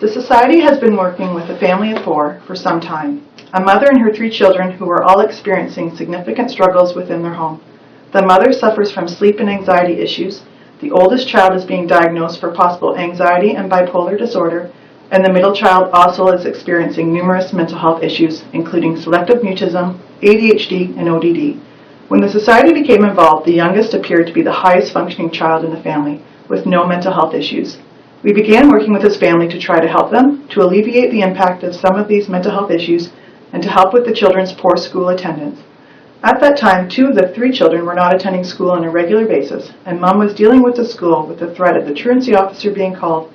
The Society has been working with a family of 4 for some time, a mother and her 3 children who are all experiencing significant struggles within their home. The mother suffers from sleep and anxiety issues, the oldest child is being diagnosed for possible anxiety and bipolar disorder, and the middle child also is experiencing numerous mental health issues, including selective mutism, ADHD, and ODD. When the Society became involved, the youngest appeared to be the highest functioning child in the family, with no mental health issues. We began working with his family to try to help them, to alleviate the impact of some of these mental health issues, and to help with the children's poor school attendance. At that time, 2 of the 3 children were not attending school on a regular basis, and Mom was dealing with the school with the threat of the truancy officer being called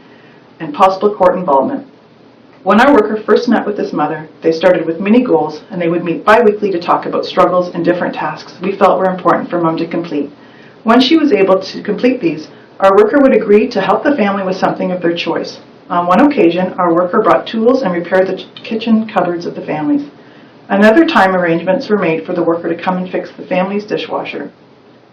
and possible court involvement. When our worker first met with this mother, they started with mini goals, and they would meet bi-weekly to talk about struggles and different tasks we felt were important for Mom to complete. Once she was able to complete these, our worker would agree to help the family with something of their choice. On one occasion, our worker brought tools and repaired the kitchen cupboards of the families. Another time, arrangements were made for the worker to come and fix the family's dishwasher.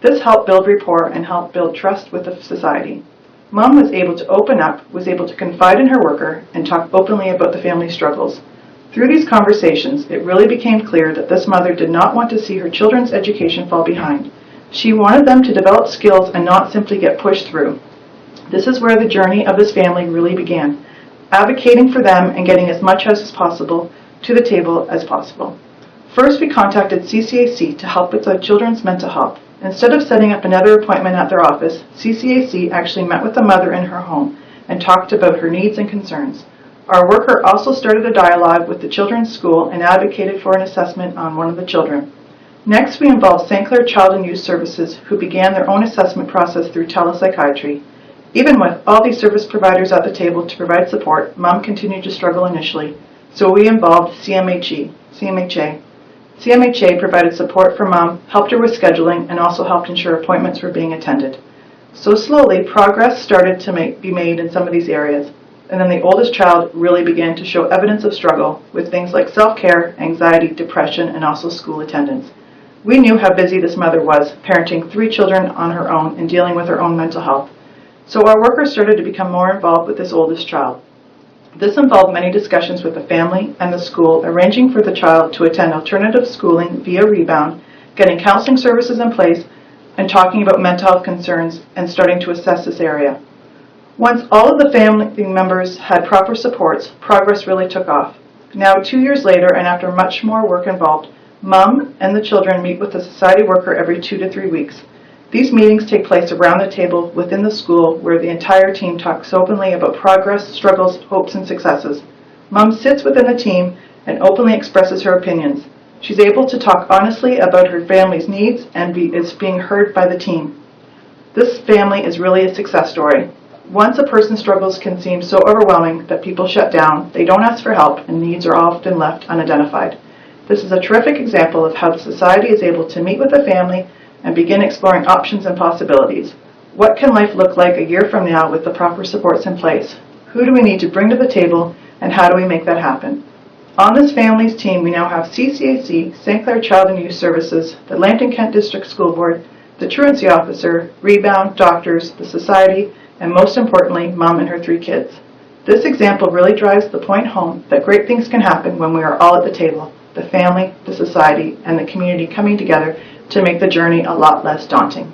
This helped build rapport and helped build trust with the Society. Mom was able to open up, was able to confide in her worker, and talk openly about the family's struggles. Through these conversations, it really became clear that this mother did not want to see her children's education fall behind. She wanted them to develop skills and not simply get pushed through. This is where the journey of this family really began, advocating for them and getting as much as possible to the table as possible. First, we contacted CCAC to help with the children's mental health. Instead of setting up another appointment at their office, CCAC actually met with the mother in her home and talked about her needs and concerns. Our worker also started a dialogue with the children's school and advocated for an assessment on one of the children. Next, we involved St. Clair Child and Youth Services, who began their own assessment process through telepsychiatry. Even with all these service providers at the table to provide support, Mom continued to struggle initially, so we involved CMHA. CMHA provided support for Mom, helped her with scheduling, and also helped ensure appointments were being attended. So slowly, progress started to be made in some of these areas, and then the oldest child really began to show evidence of struggle with things like self-care, anxiety, depression, and also school attendance. We knew how busy this mother was, parenting 3 children on her own and dealing with her own mental health. So our workers started to become more involved with this oldest child. This involved many discussions with the family and the school, arranging for the child to attend alternative schooling via Rebound, getting counseling services in place, and talking about mental health concerns and starting to assess this area. Once all of the family members had proper supports, progress really took off. Now, 2 years later, and after much more work involved, Mom and the children meet with the Society worker every 2 to 3 weeks. These meetings take place around the table within the school where the entire team talks openly about progress, struggles, hopes, and successes. Mom sits within the team and openly expresses her opinions. She's able to talk honestly about her family's needs and is being heard by the team. This family is really a success story. Once a person's struggles can seem so overwhelming that people shut down, they don't ask for help, and needs are often left unidentified. This is a terrific example of how the Society is able to meet with the family and begin exploring options and possibilities. What can life look like a year from now with the proper supports in place? Who do we need to bring to the table, and how do we make that happen? On this family's team, we now have CCAC, St. Clair Child and Youth Services, the Lambton-Kent District School Board, the Truancy Officer, Rebound, doctors, the Society, and most importantly, Mom and her 3 kids. This example really drives the point home that great things can happen when we are all at the table, the family, the Society, and the community coming together to make the journey a lot less daunting.